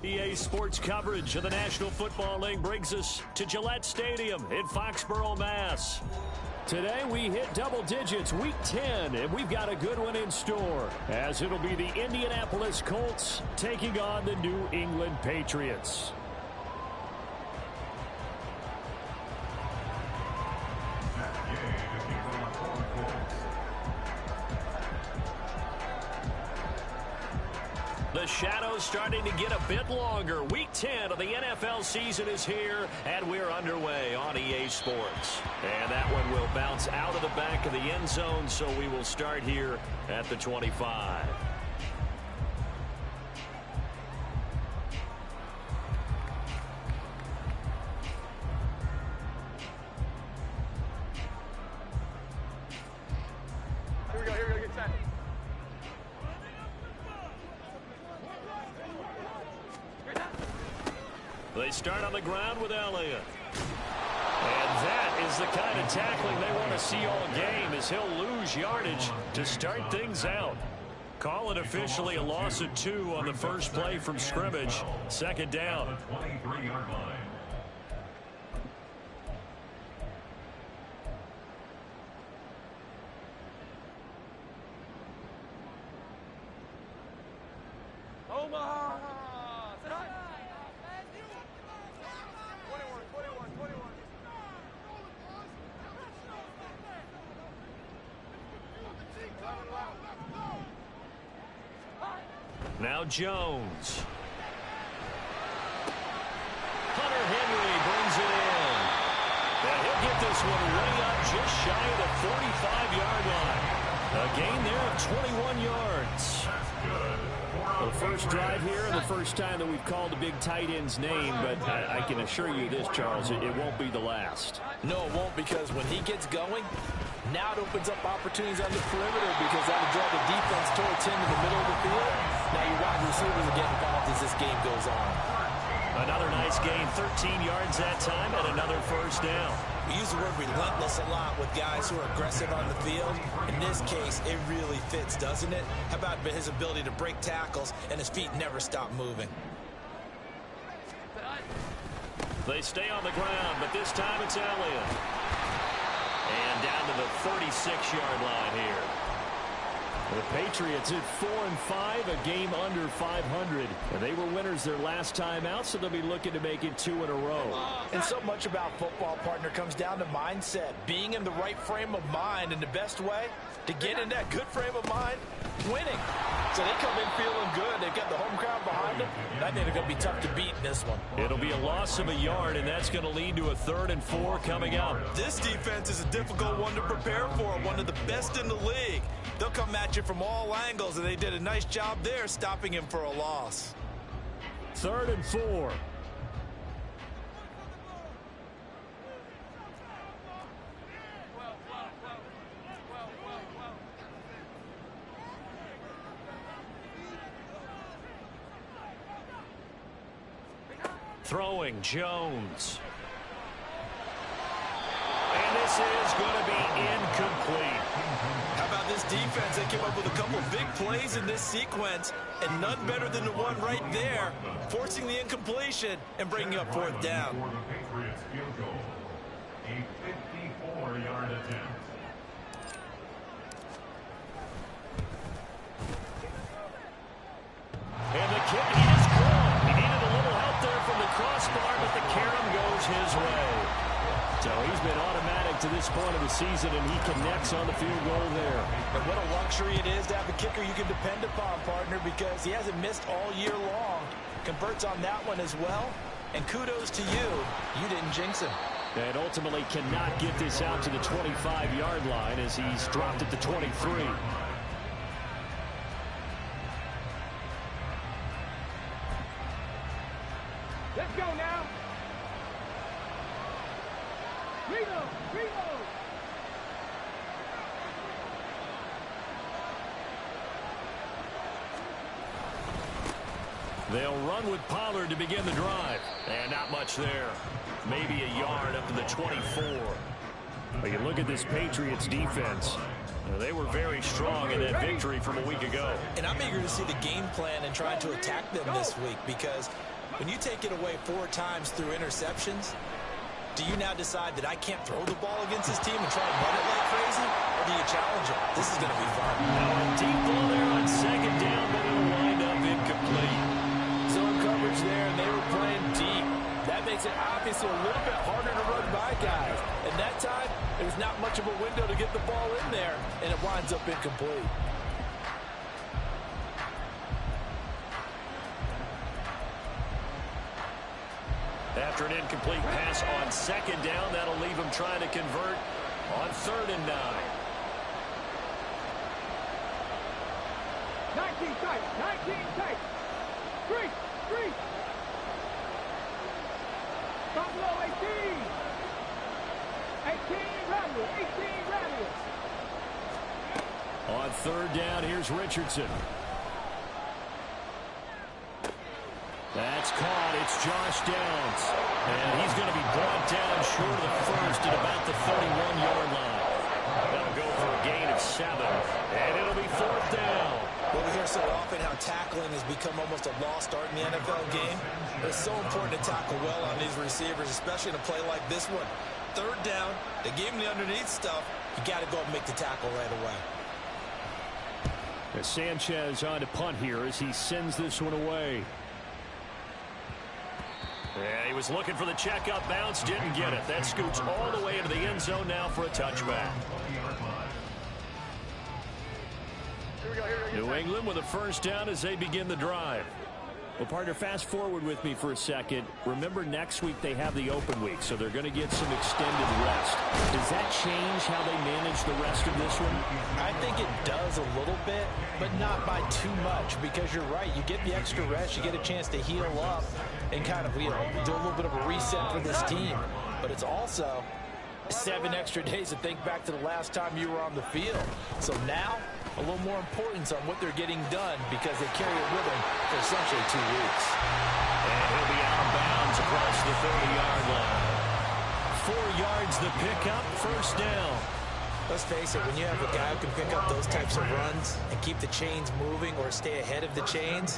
EA Sports coverage of the National Football League brings us to Gillette Stadium in Foxborough, Mass. Today we hit double digits, week 10, and we've got a good one in store, as it'll be the Indianapolis Colts taking on the New England Patriots. The shadow's starting to get a bit longer. Week 10 of the NFL season is here, and we're underway on EA Sports. And that one will bounce out of the back of the end zone, so we will start here at the 25. They start on the ground with Elliott. And that is the kind of tackling they want to see all game, as he'll lose yardage to start things out. Call it officially a loss of 2 on the first play from scrimmage. Second down. 23-yard line. Now Jones. Hunter Henry brings it in. And he'll get this one way up just shy of the 45-yard line. A gain there of 21 yards. The first drive here and the first time that we've called the big tight end's name, but I can assure you this, Charles, it won't be the last. No, it won't, because when he gets going, now it opens up opportunities on the perimeter, because that'll draw the defense towards him in the middle of the field. Now your wide receivers will get involved as this game goes on. Another nice gain, 13 yards that time, and another first down. We use the word relentless a lot with guys who are aggressive on the field. In this case, it really fits, doesn't it? How about his ability to break tackles and his feet never stop moving? They stay on the ground, but this time it's Elliott. And down to the 36-yard line here. The Patriots at 4-5, a game under 500. And they were winners their last time out, so they'll be looking to make it 2 in a row. And so much about football, partner, comes down to mindset. Being in the right frame of mind, and the best way to get in that good frame of mind, winning. So they come in feeling good. They've got the home crowd behind them. I think they're going to be tough to beat in this one. It'll be a loss of a yard, and that's going to lead to a 3rd and 4 coming up. This defense is a difficult one to prepare for, one of the best in the league. They'll come at you from all angles, and they did a nice job there stopping him for a loss. 3rd and 4. Throwing Jones. And this is going to be incomplete. How about this defense? They came up with a couple of big plays in this sequence, and none better than the one right there, forcing the incompletion and bringing up 4th down. For the Patriots field goal, a 54-yard attempt. And the kick, he is gone. He needed a little help there from the crossbar, but the carom goes his way. So he's been automatic to this point of the season, and he connects on the field goal there. And what a luxury it is to have a kicker you can depend upon, partner, because he hasn't missed all year long. Converts on that one as well. And kudos to you. You didn't jinx him. And ultimately cannot get this out to the 25-yard line as he's dropped at the 23. Let's go now. Reload. They'll run with Pollard to begin the drive. And not much there. Maybe a yard up to the 24. But you look at this Patriots defense. They were very strong in that victory from a week ago. And I'm eager to see the game plan and trying to attack them this week, because when you take it away 4 times through interceptions, do you now decide that I can't throw the ball against this team and try and run it like crazy? Or do you challenge them? This is going to be fun. Now a deep ball there on second down, but it'll wind up incomplete. Zone coverage there, and they were playing deep. That makes it obviously a little bit harder to run by guys. And that time, there's not much of a window to get the ball in there, and it winds up incomplete. After an incomplete pass on second down, that'll leave him trying to convert on 3rd and 9. 19 tight, 19 tight. 3. Buffalo 18. 18 radius, 18 radius. On 3rd down, here's Richardson. That's caught. It's Josh Downs. And he's going to be brought down short of the first at about the 31-yard line. That'll go for a gain of 7. And it'll be 4th down. Well, we hear so often how tackling has become almost a lost art in the NFL game. It's so important to tackle well on these receivers, especially in a play like this one. 3rd down, they gave him the underneath stuff. You got to go and make the tackle right away. As Sanchez on to punt here as he sends this one away. Yeah, he was looking for the checkup bounce, didn't get it. That scoots all the way into the end zone now for a touchback. New England with a 1st down as they begin the drive. Well, partner, fast forward with me for a second. Remember, next week they have the open week, so they're going to get some extended rest. Does that change how they manage the rest of this one? I think it does a little bit, but not by too much, because you're right. You get the extra rest, you get a chance to heal up and kind of, do a little bit of a reset for this team. But it's also 7 extra days to think back to the last time you were on the field. So now, a little more importance on what they're getting done, because they carry it with them for essentially 2 weeks. And he'll be out of bounds across the 30-yard line. 4 yards the pickup, 1st down. Let's face it, when you have a guy who can pick up those types of runs and keep the chains moving or stay ahead of the chains,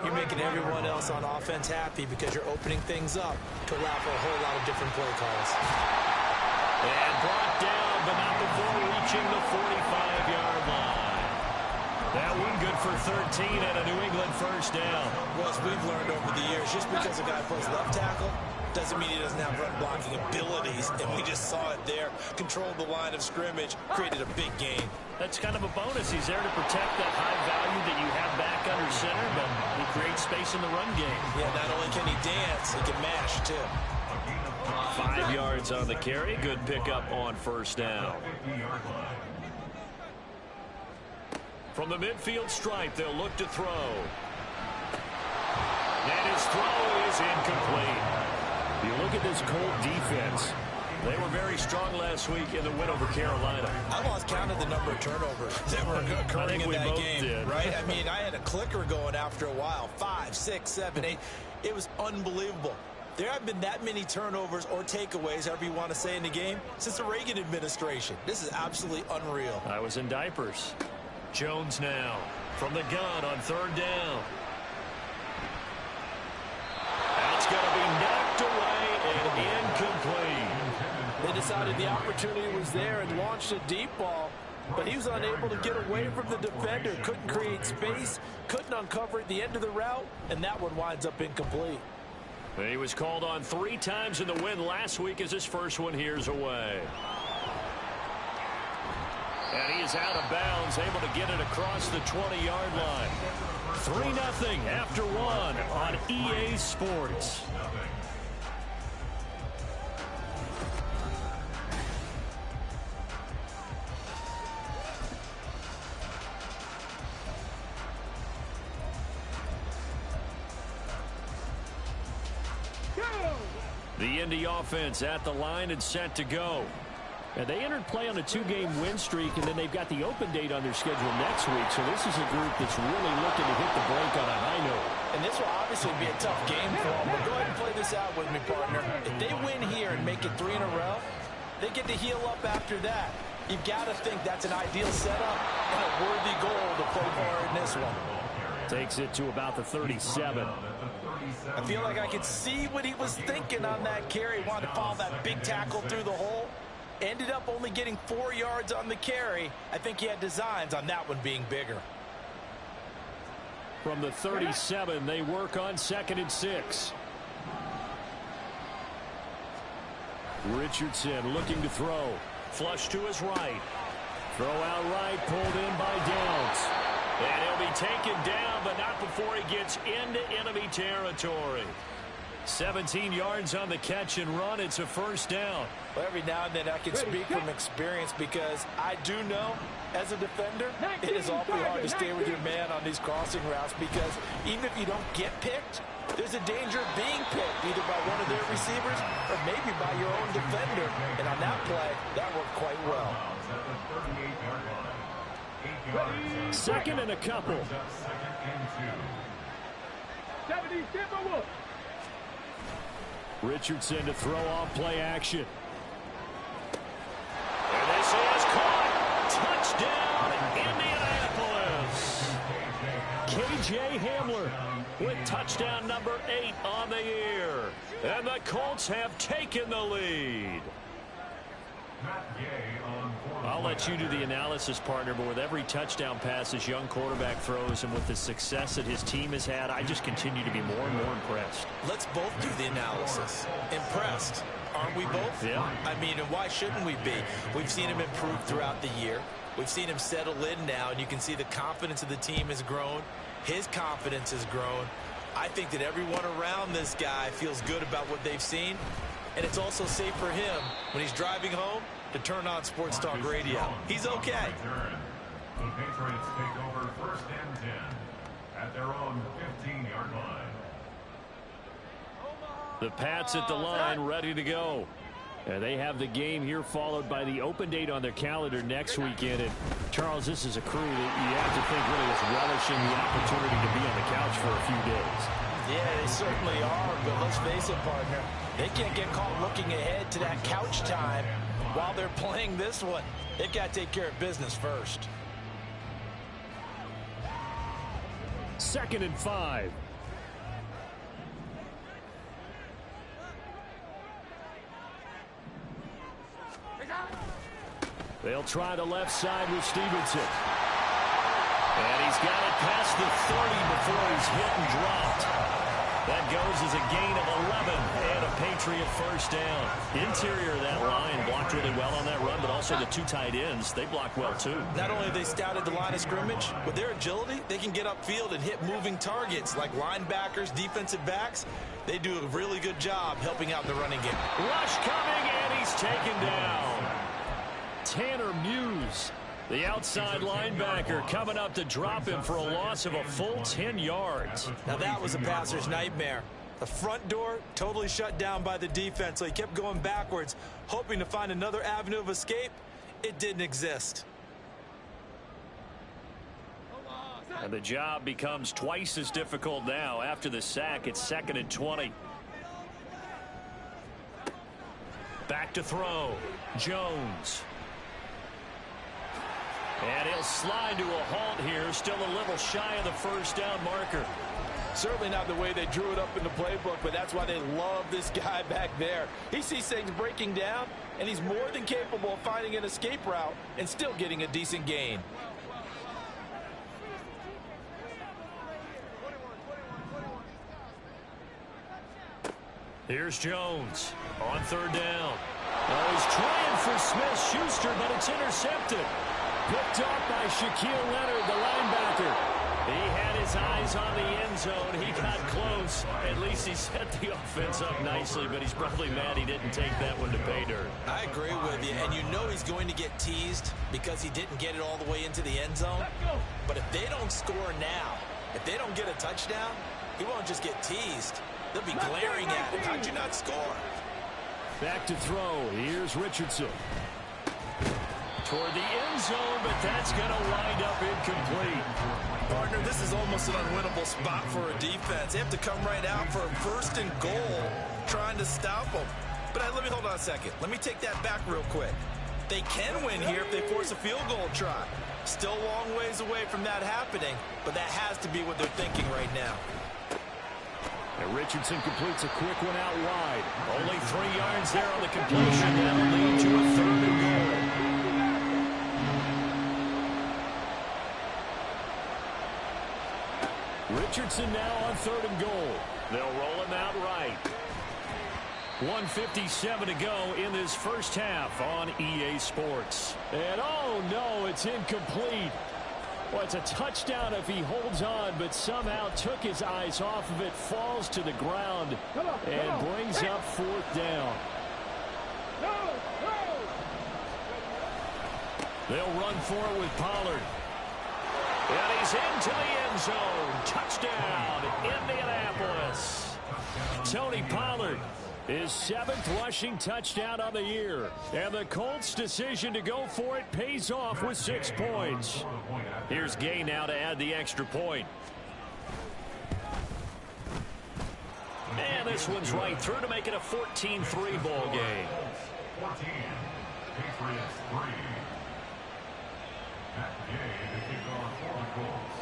you're making everyone else on offense happy, because you're opening things up to allow for a whole lot of different play calls. And brought down, but not before reaching the 45-yard line. That one good for 13 and a New England 1st down. Well, as we've learned over the years, just because a guy plays left tackle doesn't mean he doesn't have run blocking abilities. And we just saw it there. Controlled the line of scrimmage, created a big gain. That's kind of a bonus. He's there to protect that high value that you have back under center, but he creates space in the run game. Yeah, not only can he dance, he can mash, too. 5 yards on the carry. Good pickup on 1st down. From the midfield stripe, they'll look to throw. And his throw is incomplete. You look at this Colt defense. They were very strong last week in the win over Carolina. I lost count of the number of turnovers that were occurring in that game, did. Right? I mean, I had a clicker going after a while. 5, 6, 7, 8. It was unbelievable. There haven't been that many turnovers or takeaways, however you want to say, in the game since the Reagan administration. This is absolutely unreal. I was in diapers. Jones now from the gun on 3rd down. That's going to be knocked away and incomplete. They decided the opportunity was there and launched a deep ball, but he was unable to get away from the defender. Couldn't create space, couldn't uncover at the end of the route, and that one winds up incomplete. He was called on 3 times in the win last week as his first one here's away. And he is out of bounds, able to get it across the 20-yard line. 3-0 after 1 on EA Sports. The Indy offense at the line and set to go. And they entered play on a 2-game win streak, and then they've got the open date on their schedule next week. So this is a group that's really looking to hit the break on a high note. And this will obviously be a tough game for them. But go ahead and play this out with me, partner. If they win here and make it 3 in a row, they get to heal up after that. You've got to think that's an ideal setup and a worthy goal to play for in this one. Takes it to about the 37. I feel like I could see what he was thinking on that carry. Wanted to follow that big tackle through the hole. Ended up only getting 4 yards on the carry. I think he had designs on that one being bigger. From the 37, they work on 2nd and 6. Richardson looking to throw. Flush to his right. Throw out right, pulled in by Downs. And he'll be taken down, but not before he gets into enemy territory. 17 yards on the catch and run. It's a first down. Well, every now and then I can speak from experience because I do know as a defender it is awfully hard to stay with your man on these crossing routes because even if you don't get picked, there's a danger of being picked either by one of their receivers or maybe by your own defender. And on that play, that worked quite well. 2nd and a couple. 70 Timberwolves. Richardson to throw off play action. And this is caught. Touchdown, Indianapolis. K.J. Hamler with touchdown number 8 on the year. And the Colts have taken the lead. I'll let you do the analysis, partner, but with every touchdown pass this young quarterback throws and with the success that his team has had, I just continue to be more and more impressed. Let's both do the analysis. Impressed. Aren't we both? Yeah. I mean, and why shouldn't we be? We've seen him improve throughout the year. We've seen him settle in now, and you can see the confidence of the team has grown. His confidence has grown. I think that everyone around this guy feels good about what they've seen, and it's also safe for him when he's driving home to turn on Sports Talk Radio. He's okay. The Patriots take over 1st and 10 at their own 15-yard line. The Pats at the line, ready to go. And they have the game here followed by the open date on their calendar next weekend. And Charles, this is a crew that you have to think really is relishing the opportunity to be on the couch for a few days. Yeah, they certainly are, but let's face it, partner. They can't get caught looking ahead to that couch time while they're playing this one. They've got to take care of business first. 2nd and 5. They'll try the left side with Stevenson. And he's got it past the 30 before he's hit and dropped. That goes as a gain of 11 and a Patriot first down. Interior of that line blocked really well on that run, but also the 2 tight ends, they block well too. Not only have they scouted the line of scrimmage, with their agility, they can get upfield and hit moving targets like linebackers, defensive backs. They do a really good job helping out the running game. Rush coming, and he's taken down. Tanner Muse, the outside linebacker, coming up to drop him for a loss of a full 10 yards. Now that was a passer's nightmare. The front door totally shut down by the defense, so he kept going backwards, hoping to find another avenue of escape. It didn't exist. And the job becomes twice as difficult now. After the sack, it's 2nd and 20. Back to throw. Jones. And he'll slide to a halt here, still a little shy of the first down marker. Certainly not the way they drew it up in the playbook, but that's why they love this guy back there. He sees things breaking down, and he's more than capable of finding an escape route and still getting a decent gain. Here's Jones on 3rd down. Oh, he's trying for Smith-Schuster, but it's intercepted. Picked up by Shaquille Leonard, the linebacker. He had his eyes on the end zone. He got close. At least he set the offense up nicely, but he's probably mad he didn't take that one to pay dirt. I agree with you, and you know he's going to get teased because he didn't get it all the way into the end zone. But if they don't score now, if they don't get a touchdown, he won't just get teased. They'll be glaring at him. How'd you not score? Back to throw. Here's Richardson. Toward the end zone, but that's going to wind up incomplete. Partner, this is almost an unwinnable spot for a defense. They have to come right out for a 1st and goal trying to stop them. But let me hold on a second. Let me take that back real quick. They can win here if they force a field goal try. Still a long ways away from that happening, but that has to be what they're thinking right now. And Richardson completes a quick one out wide. Only 3 yards there on the completion. That'll lead to a 3rd and goal. Richardson now on 3rd and goal. They'll roll him out right. 1:57 to go in this first half on EA Sports. And oh no, it's incomplete. Well, it's a touchdown if he holds on, but somehow took his eyes off of it, falls to the ground, and brings up 4th down. They'll run for it with Pollard. And he's into the end zone. Touchdown, Indianapolis. Tony Pollard, his 7th rushing touchdown on the year. And the Colts' decision to go for it pays off with 6 points. Here's Gay now to add the extra point. And this one's right through to make it a 14-3 ball game. 14, Patriots 3. Matt Gay to kick off for the Colts.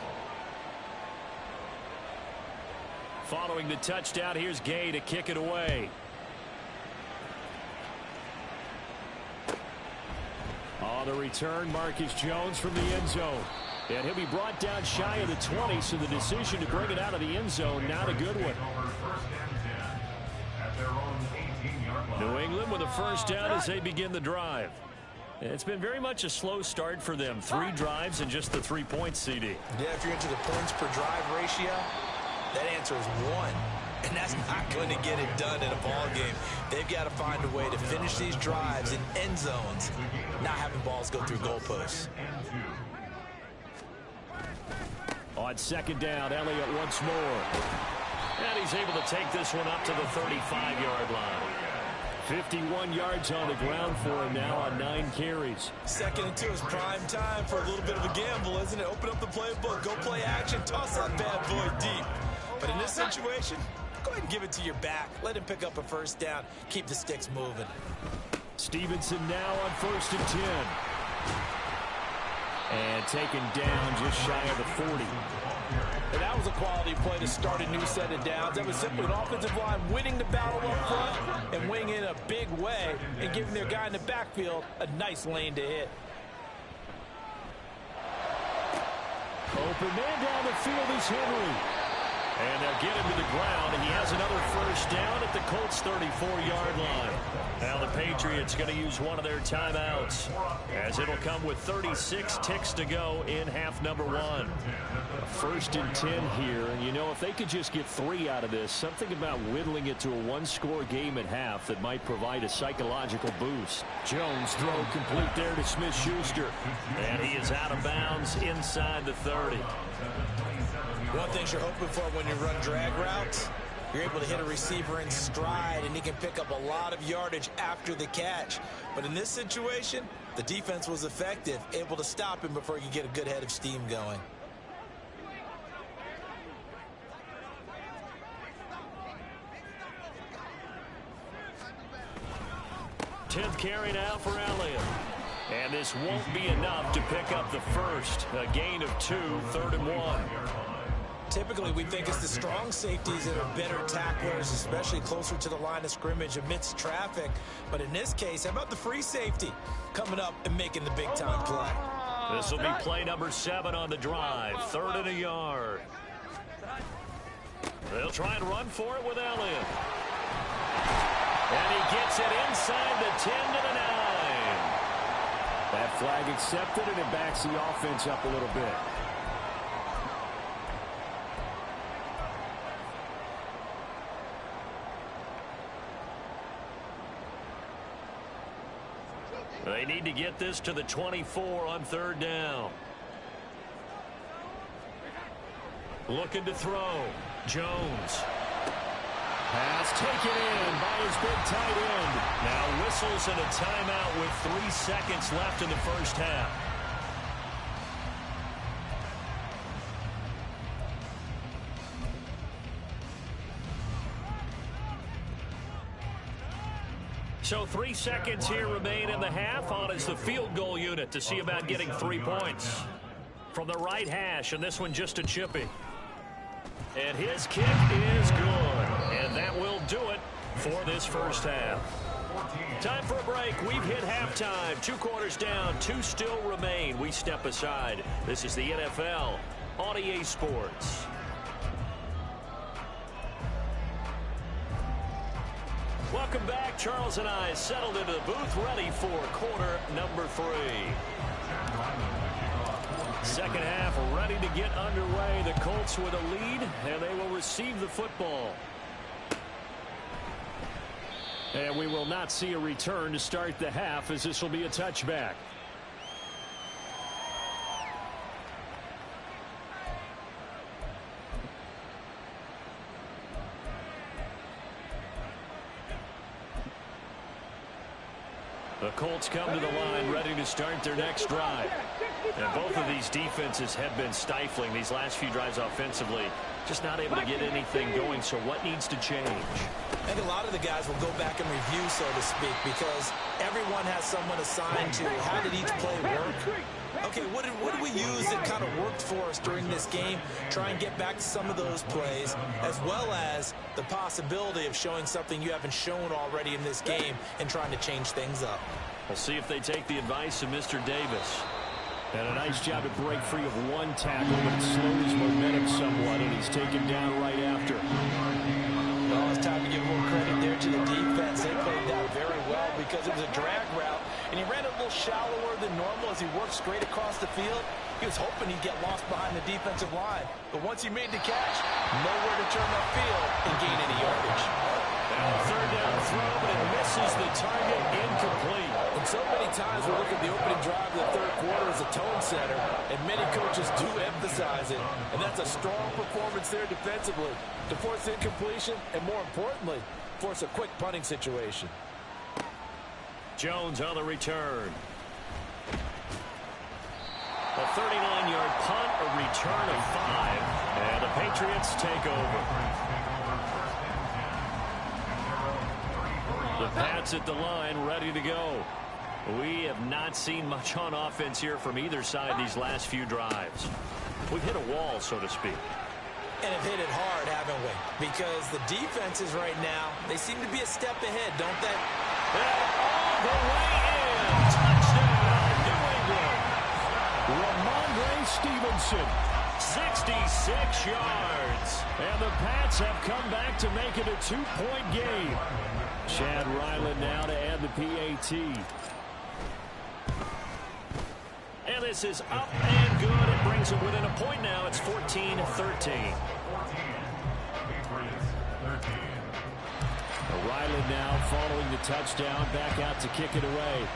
Following the touchdown, here's Gay to kick it away. On the return, Marcus Jones from the end zone. And he'll be brought down shy of the 20, so the decision to bring it out of the end zone, not a good one. New England with a first down as they begin the drive. It's been very much a slow start for them. 3 drives and just the 3 points, CD. Yeah, if you're into the points per drive ratio, that answer is 1. And that's not going to get it done in a ball game. They've got to find a way to finish these drives in end zones, not having balls go through goalposts. On 2nd down, Elliott once more. And he's able to take this one up to the 35-yard line. 51 yards on the ground for him now on 9 carries. 2nd and 2 is prime time for a little bit of a gamble, isn't it? Open up the playbook, go play action, toss that bad boy deep. But in this situation, go ahead and give it to your back. Let him pick up a first down. Keep the sticks moving. Stevenson now on 1st and 10. And taken down just shy of the 40. And that was a quality play to start a new set of downs. That was simply an offensive line winning the battle up front and winning in a big way and giving their guy in the backfield a nice lane to hit. Open man down the field is Henry. And they'll get him to the ground, and he has another first down at the Colts' 34-yard line. Now the Patriots going to use one of their timeouts, as it'll come with 36 ticks to go in half number 1. 1st and 10 here, and you know, if they could just get 3 out of this, something about whittling it to a 1-score game at half that might provide a psychological boost. Jones throw complete there to Smith-Schuster, and he is out of bounds inside the 30. One thing you're hoping for when you run drag routes, you're able to hit a receiver in stride, and he can pick up a lot of yardage after the catch. But in this situation, the defense was effective, able to stop him before he could get a good head of steam going. Tenth carry now for Elliott. And this won't be enough to pick up the first. A gain of 2, 3rd and 1. Typically, we think it's the strong safeties that are better tacklers, especially closer to the line of scrimmage amidst traffic. But in this case, how about the free safety coming up and making the big-time play? This will be play number 7 on the drive. 3rd and a yard. They'll try and run for it with Elliott. And he gets it inside the 10 to the 9. That flag accepted, and it backs the offense up a little bit. They need to get this to the 24 on 3rd down. Looking to throw. Jones. Pass taken in by his big tight end. Now whistles and a timeout with 3 seconds left in the first half. So 3 seconds here remain in the half. On is the field goal unit to see about getting 3 points. From the right hash, and this one just a chippy. And his kick is good. And that will do it for this first half. Time for a break. We've hit halftime. 2 quarters down. 2 still remain. We step aside. This is the NFL on EA Sports. Welcome back. Charles and I settled into the booth, ready for quarter number 3. Second half ready to get underway. The Colts with a lead, and they will receive the football. And we will not see a return to start the half, as this will be a touchback. The Colts come to the line ready to start their next drive. And both of these defenses have been stifling these last few drives offensively. Just not able to get anything going, so what needs to change? I think a lot of the guys will go back and review, so to speak, because everyone has someone assigned to how did each play work. Okay, what did we use that kind of worked for us during this game? Try and get back to some of those plays, as well as the possibility of showing something you haven't shown already in this game and trying to change things up. We'll see if they take the advice of Mr. Davis. And a nice job to break free of one tackle, but it slowed his momentum somewhat, and he's taken down right after. Well, it's time to give more credit there to the defense. They played that very well because it was a drag route, and he ran a little shallower than normal as he worked straight across the field. He was hoping he'd get lost behind the defensive line. But once he made the catch, nowhere to turn upfield and gain any yardage. Now third down throw, but it misses the target, incomplete. And so many times we look at the opening drive of the third quarter as a tone setter, and many coaches do emphasize it. And that's a strong performance there defensively to force incompletion and, more importantly, force a quick punting situation. Jones on the return. A 39-yard punt, a return of 5, and the Patriots take over. The Pats at the line, ready to go. We have not seen much on offense here from either side these last few drives. We've hit a wall, so to speak. And have hit it hard, haven't we? Because the defenses right now, they seem to be a step ahead, don't they? And all the way in. Touchdown, New England. Ramondre Stevenson, 66 yards. And the Pats have come back to make it a 2-point game. Chad Ryland now to add the PAT. And this is up and good. It brings it within a point now. It's 14-13. Ryland now following the touchdown, back out to kick it away.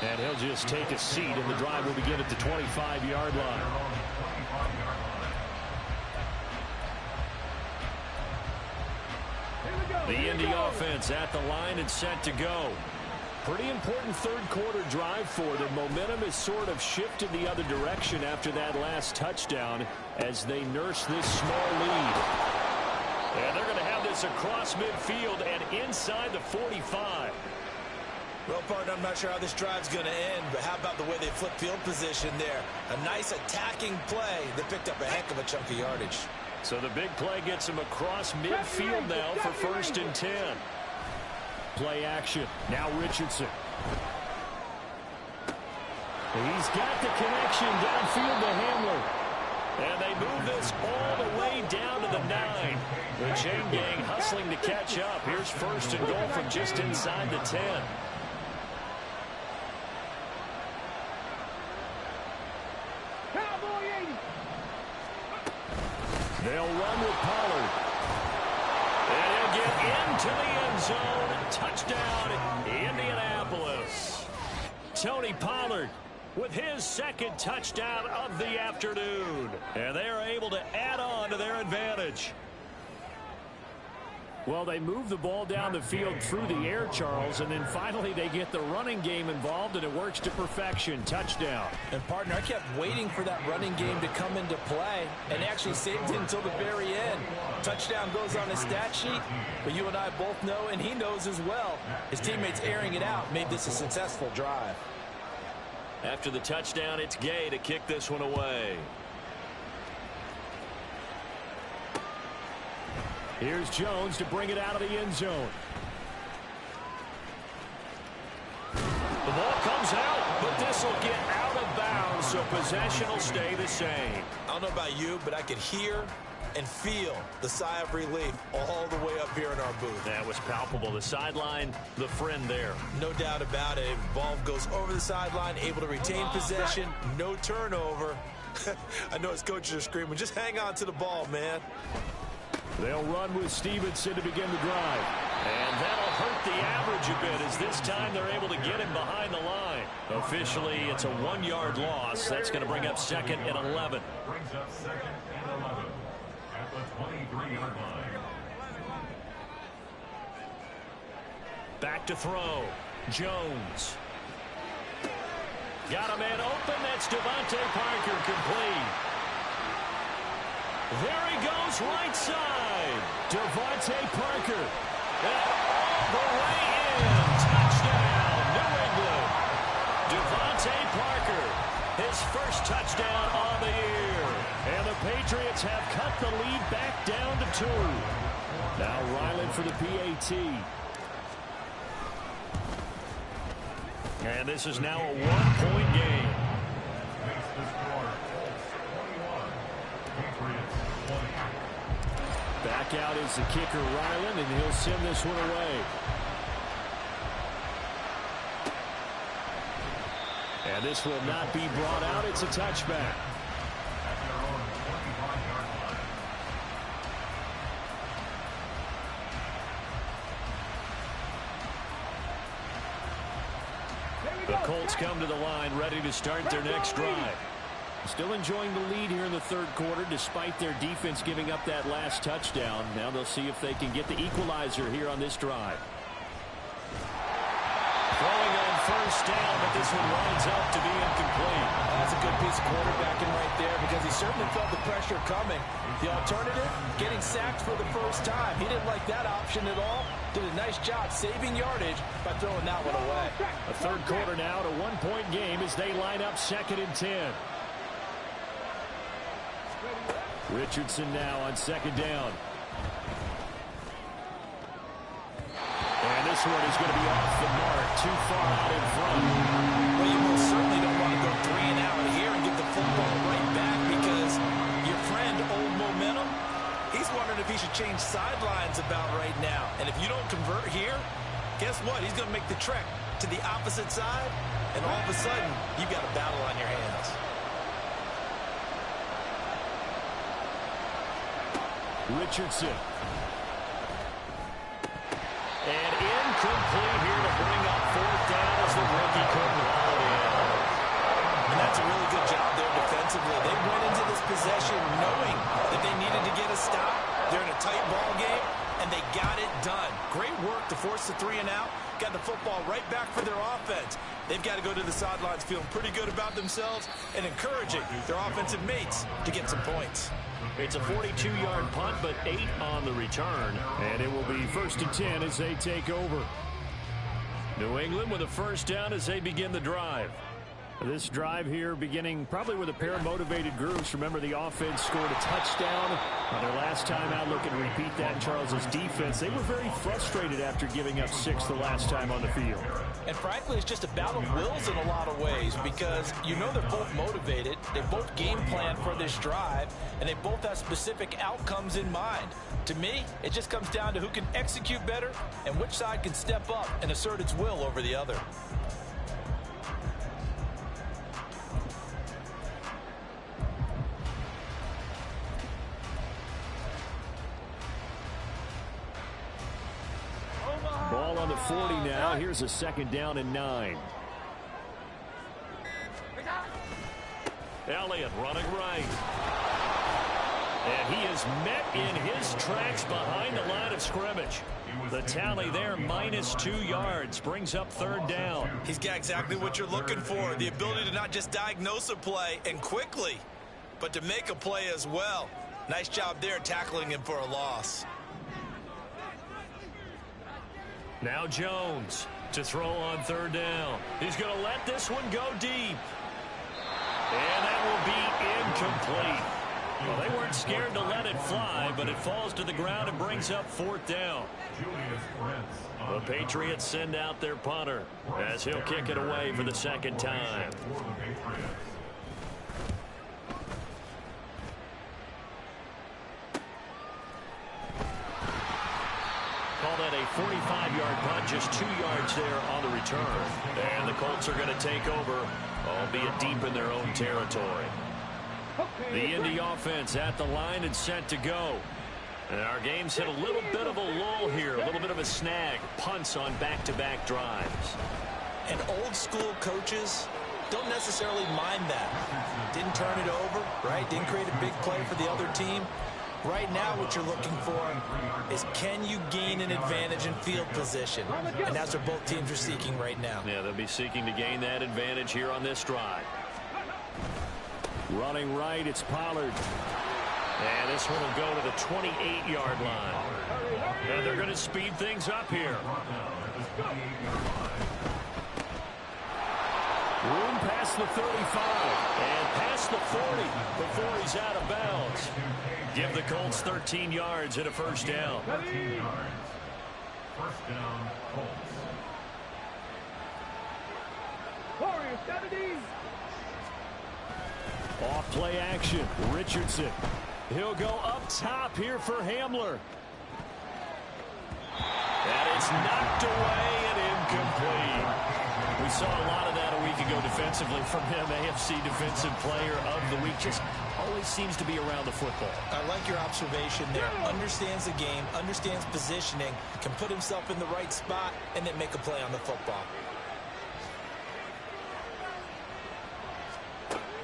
And he'll just take a seat, and the drive will begin at the 25-yard line. The Indy offense at the line and set to go. Pretty important third quarter drive for them. Momentum has sort of shifted the other direction after that last touchdown as they nurse this small lead. And they're going to have this across midfield and inside the 45. Well, partner, I'm not sure how this drive's going to end, but how about the way they flip field position there? A nice attacking play that picked up a heck of a chunk of yardage. So the big play gets him across midfield now for 1st and 10. Play action. Now Richardson. He's got the connection downfield to Hamler. And they move this all the way down to the 9. The chain gang hustling to catch up. Here's 1st and goal from just inside the 10. They'll run with Pollard. And he'll get into the end zone. Touchdown, Indianapolis. Tony Pollard with his 2nd touchdown of the afternoon. And they are able to add on to their advantage. Well, they move the ball down the field through the air, Charles, and then finally they get the running game involved, and it works to perfection. Touchdown. And, partner, I kept waiting for that running game to come into play and actually saved it until the very end. Touchdown goes on his stat sheet, but you and I both know, and he knows as well, his teammates airing it out made this a successful drive. After the touchdown, it's Gay to kick this one away. Here's Jones to bring it out of the end zone. The ball comes out, but this will get out of bounds, so possession will stay the same. I don't know about you, but I could hear and feel the sigh of relief all the way up here in our booth. That was palpable. The sideline, the friend there. No doubt about it. Ball goes over the sideline, able to retain possession, no turnover. I know his coaches are screaming, just hang on to the ball, man. They'll run with Stevenson to begin the drive. And that'll hurt the average a bit as this time they're able to get him behind the line. Officially, it's a 1-yard loss. That's going to bring up 2nd and 11. Brings up 2nd and 11 at the 23-yard line. Back to throw. Jones. Got a man open. That's Devontae Parker, complete. There he goes, right side. Devontae Parker. And all the way in. Touchdown, New England. Devontae Parker, his first touchdown on the year. And the Patriots have cut the lead back down to 2. Now Ryland for the PAT. And this is now a 1-point game. Makes the score. Back out is the kicker, Ryland, and he'll send this one away. And this will not be brought out. It's a touchback. At their own 25-yard line. The Colts come to the line, ready to start their next drive. Still enjoying the lead here in the third quarter, despite their defense giving up that last touchdown. Now they'll see if they can get the equalizer here on this drive. Throwing on first down, but this one winds up to be incomplete. That's a good piece of quarterbacking right there because he certainly felt the pressure coming. The alternative, getting sacked for the first time. He didn't like that option at all. Did a nice job saving yardage by throwing that one away. A third quarter now, a 1-point game as they line up 2nd and 10. Richardson now on 2nd down. And this one is going to be off the mark, too far out in front. Well, you most certainly don't want to go 3 and out here and get the football right back because your friend, Old Momentum, he's wondering if he should change sidelines about right now. And if you don't convert here, guess what? He's going to make the trek to the opposite side, and all of a sudden, you've got a battle on your hands. Richardson. And incomplete here to bring up 4th down as the rookie couldn't haul it in. And that's a really good job there defensively. They went into this possession knowing that they needed to get a stop. They're in a tight ball game, and they got it done. Great work to force the 3 and out. Got the football right back for their offense. They've got to go to the sidelines feeling pretty good about themselves and encouraging their offensive mates to get some points. It's a 42-yard punt, but 8 on the return. And it will be 1st and 10 as they take over. New England with a first down as they begin the drive. This drive here beginning probably with a pair of motivated groups. Remember, the offense scored a touchdown on their last time out. Looking to repeat that in Charles's defense. They were very frustrated after giving up 6 the last time on the field. And frankly, it's just a battle of wills in a lot of ways because you know they're both motivated. They both game plan for this drive, and they both have specific outcomes in mind. To me, it just comes down to who can execute better and which side can step up and assert its will over the other. Ball on the 40 now. Here's a 2nd down and 9. Elliott running right. And he is met in his tracks behind the line of scrimmage. The tally there, -2 yards, brings up 3rd down. He's got exactly what you're looking for, the ability to not just diagnose a play and quickly, but to make a play as well. Nice job there tackling him for a loss. Now Jones to throw on 3rd down. He's going to let this one go deep. And that will be incomplete. Well, they weren't scared to let it fly, but it falls to the ground and brings up 4th down. The Patriots send out their punter as he'll kick it away for the 2nd time. Call that a 45-yard punt, just 2 yards there on the return. And the Colts are going to take over, albeit deep in their own territory. The Indy offense at the line and set to go. And our game's hit a little bit of a lull here, a little bit of a snag. Punts on back-to-back drives. And old-school coaches don't necessarily mind that. Didn't turn it over, right? Didn't create a big play for the other team. Right now what you're looking for is, can you gain an advantage in field position? And that's what both teams are seeking right now. Yeah, they'll be seeking to gain that advantage here on this drive. Running right, it's Pollard. And this one will go to the 28-yard line. And they're going to speed things up here. Room past the 35 and past the 40 before he's out of bounds. Give the Colts 13 yards and a 1st down. 13 yards. 1st down, Colts. Warriors 70. Off play action. Richardson. He'll go up top here for Hamler. And it's knocked away and incomplete. We saw a lot of that a week ago defensively from him. AFC Defensive Player of the Week. Just always seems to be around the football. I like your observation there. Understands the game, understands positioning, can put himself in the right spot, and then make a play on the football.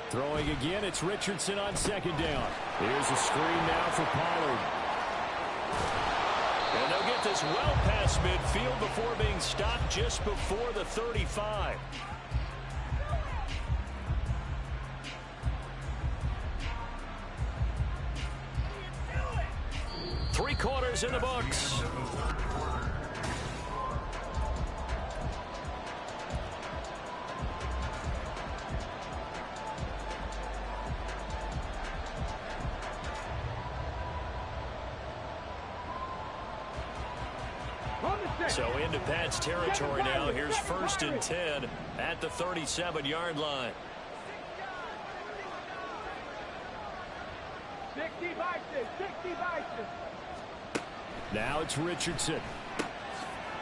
Throwing again, it's Richardson on 2nd down. Here's a screen now for Pollard. And they'll get this well past midfield before being stopped just before the 35. Three quarters in the books. So into Pat's territory now. Here's 1st and 10 at the 37-yard line. 60 Bison, 60 Bison. Now it's Richardson.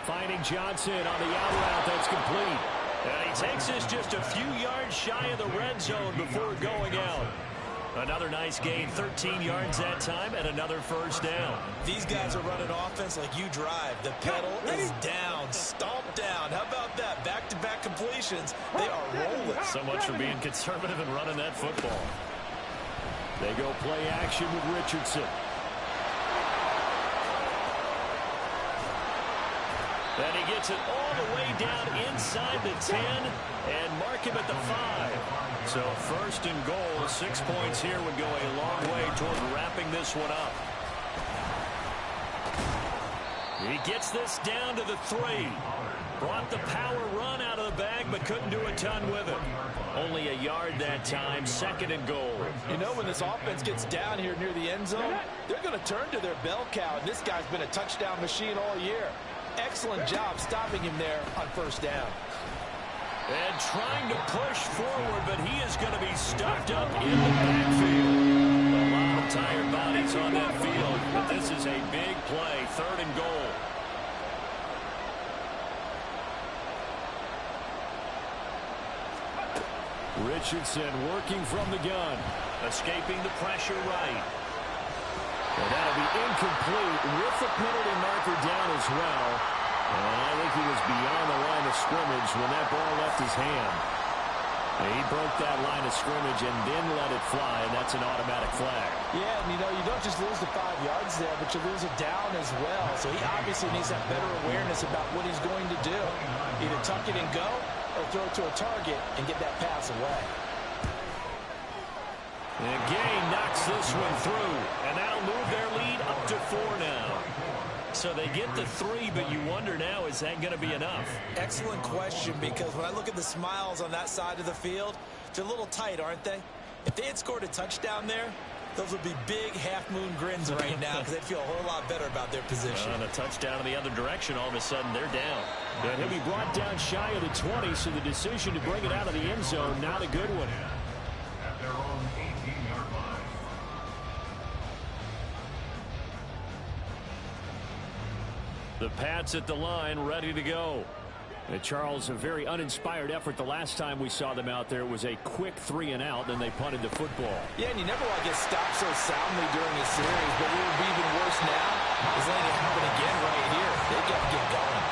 Finding Johnson on the out route. That's complete. And he takes this just a few yards shy of the red zone before going out. Another nice gain, 13 yards that time, and another 1st down. These guys are running offense like you drive. The pedal is down, stomped down. How about that? Back-to-back completions. They are rolling. So much for being conservative and running that football. They go play action with Richardson. And he gets it all the way down inside the 10 and mark him at the 5. So 1st and goal, 6 points here would go a long way toward wrapping this one up. He gets this down to the 3. Brought the power run out of the bag, but couldn't do a ton with it. Only a yard that time, 2nd and goal. You know, when this offense gets down here near the end zone, they're going to turn to their bell cow, and this guy's been a touchdown machine all year. Excellent job stopping him there on 1st down. And trying to push forward, but he is going to be stuffed up in the backfield. A lot of tired bodies on that field, but this is a big play, 3rd and goal. Richardson working from the gun, escaping the pressure right. And that'll be incomplete with the penalty marker down as well. And I think he was beyond the line of scrimmage when that ball left his hand. He broke that line of scrimmage and then let it fly, and that's an automatic flag. Yeah, and you don't just lose the 5 yards there, but you lose it down as well. So he obviously needs that better awareness about what he's going to do. Either tuck it and go or throw it to a target and get that pass away. And Gay knocks this one through, and that'll move their lead up to 4 now. So they get the 3, but you wonder now, is that going to be enough? Excellent question, because when I look at the smiles on that side of the field, they're a little tight, aren't they? If they had scored a touchdown there, those would be big half-moon grins right now because they'd feel a whole lot better about their position. And a touchdown in the other direction, all of a sudden they're down. And he'll be brought down shy of the 20, so the decision to bring it out of the end zone, not a good one. At their own 18-yard line. The Pats at the line, ready to go. And Charles, a very uninspired effort the last time we saw them out there. It was a quick 3 and out, then they punted the football. Yeah, and you never want to get stopped so soundly during a series, but what would be even worse now is letting it happen again right here. They've got to get going.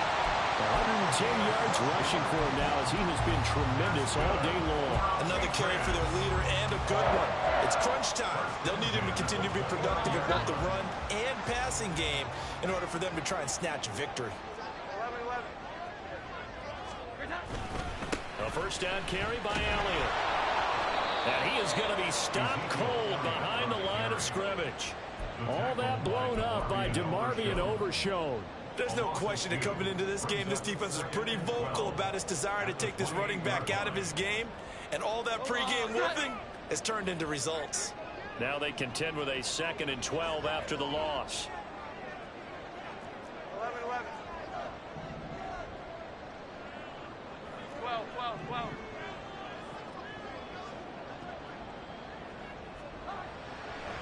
110 yards rushing for him now, as he has been tremendous all day long. Another carry for their leader, and a good one. It's crunch time. They'll need him to continue to be productive in both the run and passing game in order for them to try and snatch a victory. A first down carry by Elliott. And he is going to be stopped cold behind the line of scrimmage. All that blown up by DeMarvion Overshown. There's no question that coming into this game, this defense was pretty vocal about its desire to take this running back out of his game. And all that pregame whooping has turned into results. Now they contend with a 2nd and 12 after the loss. 11. 12.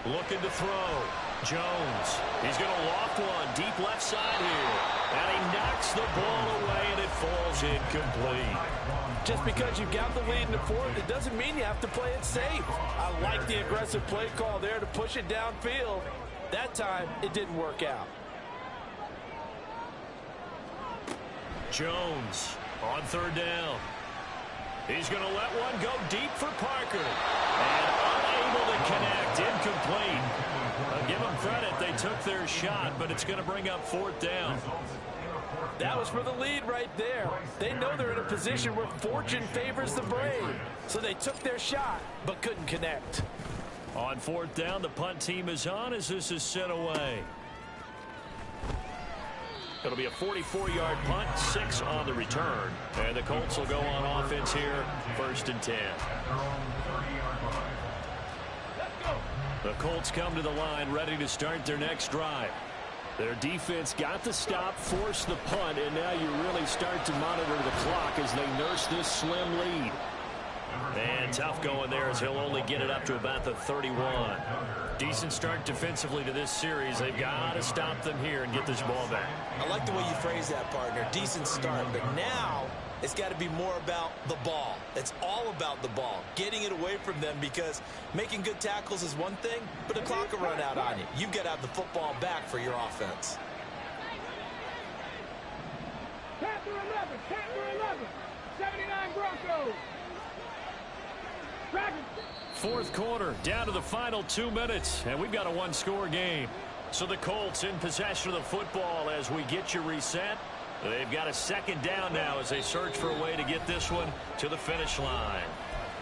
Looking to throw. Jones. He's going to loft one deep left side here. And he knocks the ball away, and it falls incomplete. Just because you've got the lead in the 4th, it doesn't mean you have to play it safe. I like the aggressive play call there to push it downfield. That time, it didn't work out. Jones on 3rd down. He's going to let one go deep for Parker. And unable to connect. Incomplete. I'll give them credit. They took their shot, but it's going to bring up 4th down. That was for the lead right there. They know they're in a position where fortune favors the brave. So they took their shot, but couldn't connect. On 4th down, the punt team is on as this is sent away. It'll be a 44-yard punt, 6 on the return. And the Colts will go on offense here, 1st and 10. The Colts come to the line, ready to start their next drive. Their defense got the stop, forced the punt, and now you really start to monitor the clock as they nurse this slim lead. And tough going there as he'll only get it up to about the 31. Decent start defensively to this series. They've got to stop them here and get this ball back. I like the way you phrase that, partner. Decent start, but now it's got to be more about the ball. It's all about the ball, getting it away from them, because making good tackles is one thing, but the clock will run out on you. You've got to have the football back for your offense. Chapter 11. 79 Broncos. Dragons. 4th quarter, down to the final 2 minutes, and we've got a 1-score game. So the Colts in possession of the football as we get you reset. They've got a 2nd down now as they search for a way to get this one to the finish line.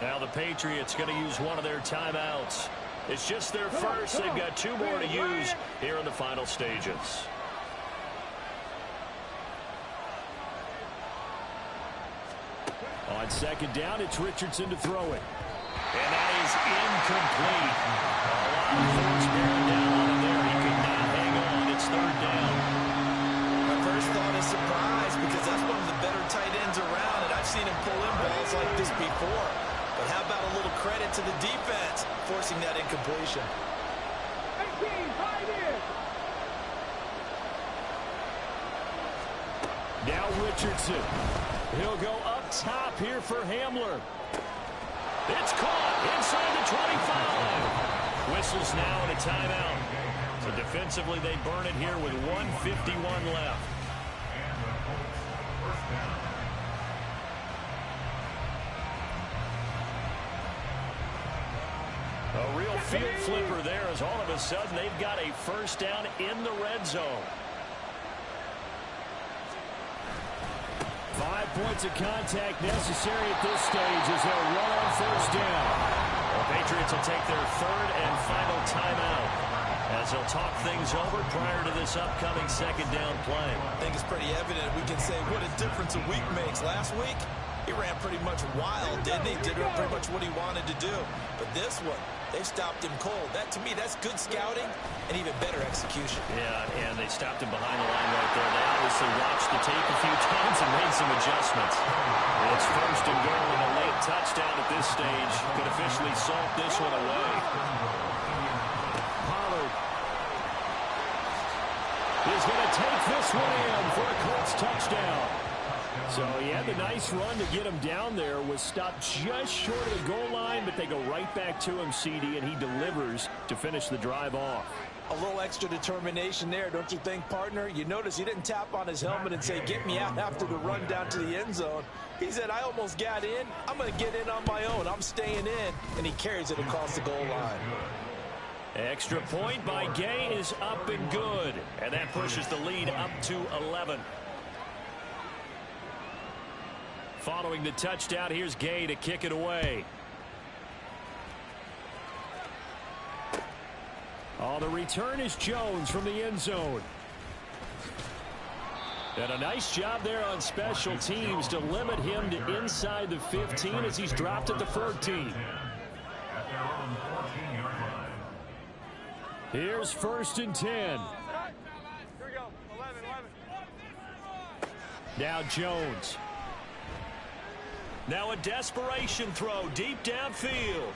Now the Patriots going to use one of their timeouts. It's just their first. They've got 2 more to use here in the final stages. On 2nd down, it's Richardson to throw it. And that is incomplete. A lot of force bearing down on him there. He could not hang on. It's 3rd down. My first thought is surprise, because that's one of the better tight ends around, and I've seen him pull in balls like this before. But how about a little credit to the defense forcing that incompletion? 18, tight end. Now Richardson. He'll go up top here for Hamler. It's caught inside the 25. Whistles now and a timeout. So defensively they burn it here with 1:51 left. field flipper there as all of a sudden they've got a first down in the red zone. 5 points of contact necessary at this stage as they'll run on first down. The Patriots will take their third and final timeout as they'll talk things over prior to this upcoming second down play. I think it's pretty evident we can say what a difference a week makes. Last week, he ran pretty much wild, didn't he? Did pretty much what he wanted to do. But this one, they stopped him cold. That, to me, that's good scouting and even better execution. Yeah, and they stopped him behind the line right there. They obviously watched the tape a few times and made some adjustments. It's first and goal and a late touchdown at this stage could officially salt this one away. Pollard is going to take this one in for a Colts touchdown. So he had the nice run to get him down there, was stopped just short of the goal line, but they go right back to him, CD, and he delivers to finish the drive off. A little extra determination there, don't you think, partner? You notice he didn't tap on his helmet and say, get me out after the run down to the end zone. He said, I almost got in. I'm going to get in on my own. I'm staying in. And he carries it across the goal line. Extra point by Gay is up and good. And that pushes the lead up to 11. Following the touchdown, here's Gay to kick it away. Oh, the return is Jones from the end zone. And a nice job there on special teams to limit him to inside the 15 as he's dropped at the 14. Here's first and 10. Here we go. 11. Now Jones. Now a desperation throw deep downfield.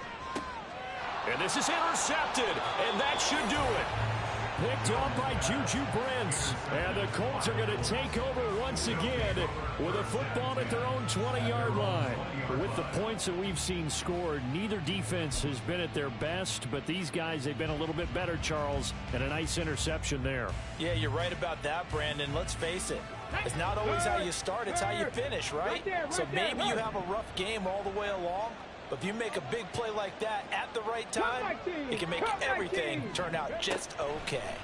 And this is intercepted, and that should do it. Picked off by Juju Brents. And the Colts are going to take over once again with a football at their own 20-yard line. With the points that we've seen scored, neither defense has been at their best, but these guys, they've been a little bit better, Charles, and a nice interception there. Yeah, you're right about that, Brandon. Let's face it. It's not always how you start, it's how you finish, right? So maybe you have a rough game all the way along, but if you make a big play like that at the right time, it can make everything turn out just okay.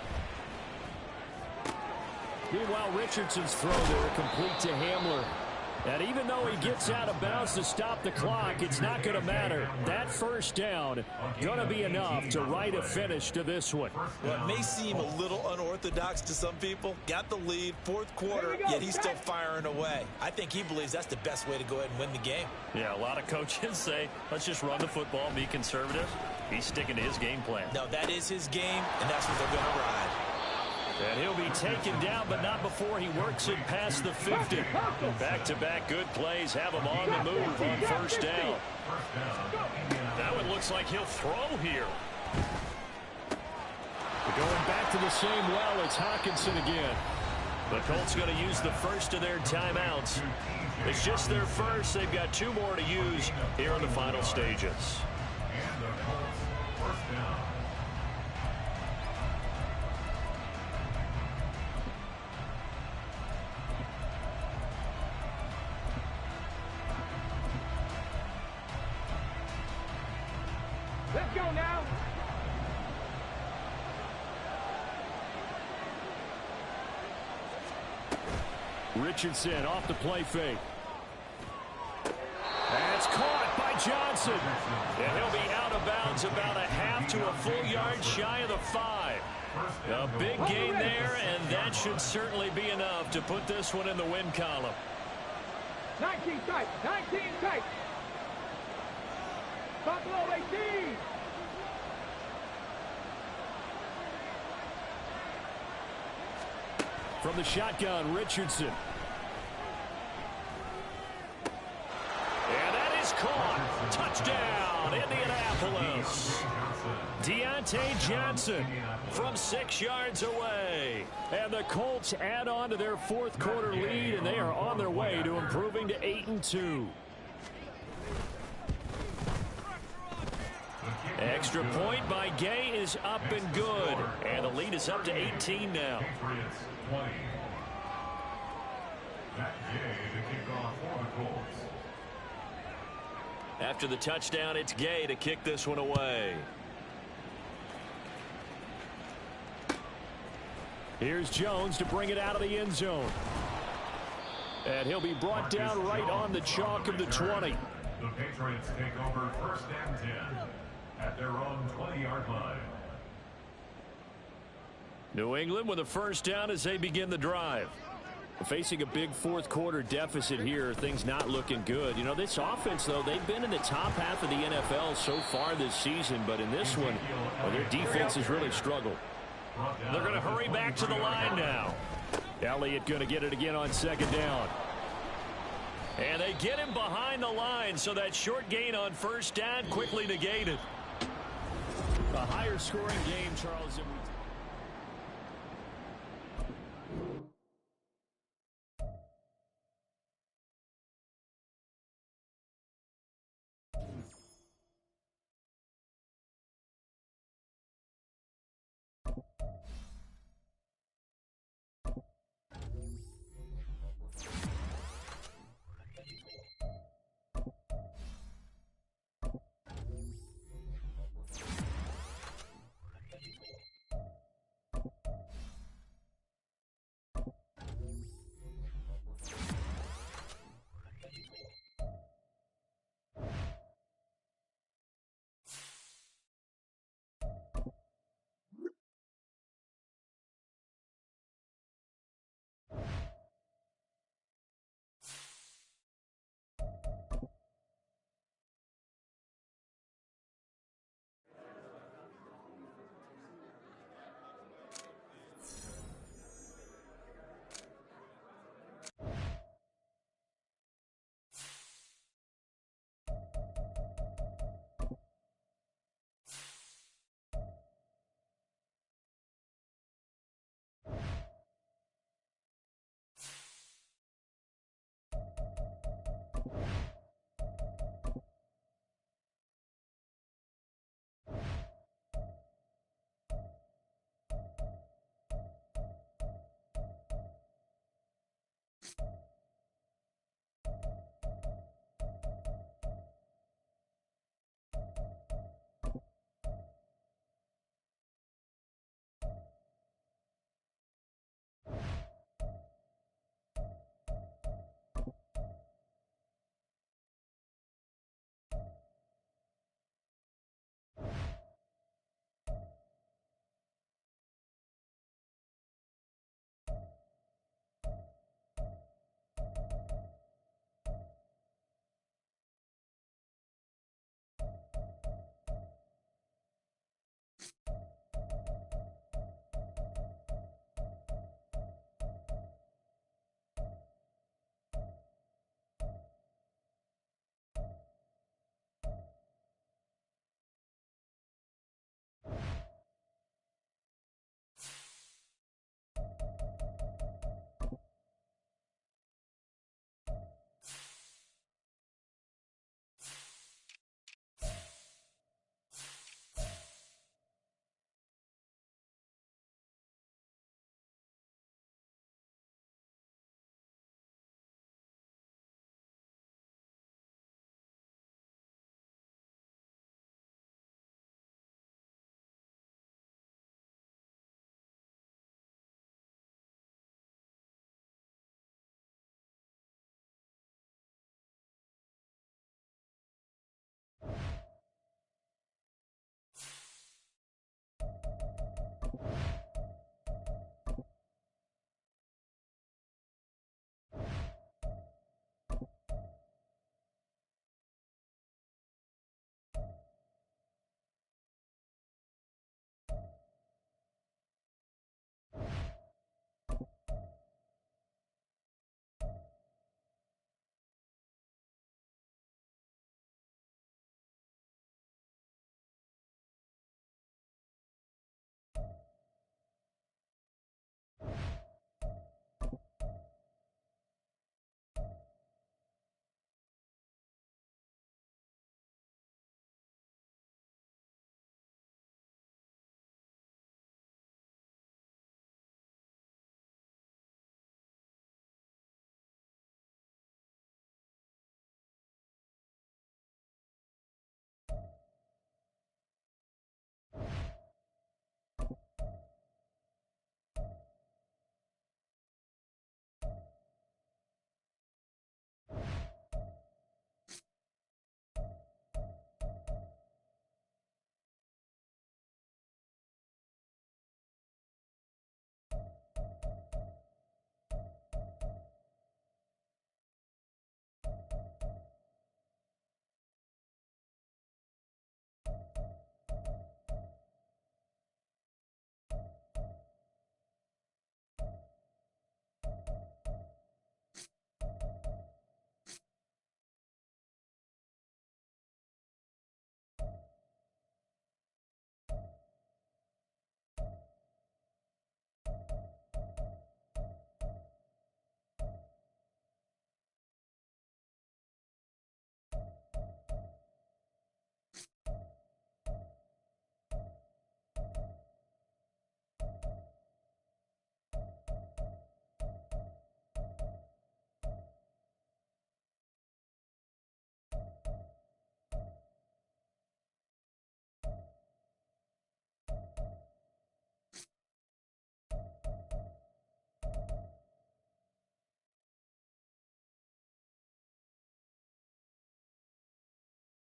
Meanwhile, Richardson's throw there complete to Hamler. And even though he gets out of bounds to stop the clock, it's not going to matter. That first down going to be enough to write a finish to this one. Well, it may seem a little unorthodox to some people. Got the lead, fourth quarter, yet he's still firing away. I think he believes that's the best way to go ahead and win the game. Yeah, a lot of coaches say, let's just run the football and be conservative. He's sticking to his game plan. No, that is his game, and that's what they're going to ride. And he'll be taken down, but not before he works it past the 50. Back-to-back good plays have him on the move on first down. That one looks like he'll throw here. Going back to the same well, it's Hawkinson again. The Colts going to use the first of their timeouts. It's just their first. They've got 2 more to use here in the final stages. And the Colts first down. Let's go now. Richardson off the play fake. That's caught by Johnson. And he'll be out of bounds about a half to a full yard shy of the 5. A big gain there, and that should certainly be enough to put this one in the win column. 19 tight. 19 tight. Buffalo 18. From the shotgun, Richardson. And that is caught. Touchdown, Indianapolis. Deontay Johnson from 6 yards away. And the Colts add on to their fourth quarter lead, and they are on their way to improving to 8-2. Extra point by Gay is up and good. And the lead is up to 18 now. Patriots 20. That Gay to kick off for the Colts. After the touchdown, it's Gay to kick this one away. Here's Jones to bring it out of the end zone. And he'll be brought down right on the chalk of the 20. The Patriots take over first and 10 at their own 20-yard line. New England with a first down as they begin the drive. Facing a big fourth quarter deficit here, things not looking good. You know, this offense, though, they've been in the top half of the NFL so far this season, but in this one, well, their defense has really struggled. They're going to hurry back to the line now. Elliott going to get it again on second down. And they get him behind the line, so that short gain on first down quickly negated. A higher scoring game, Charles.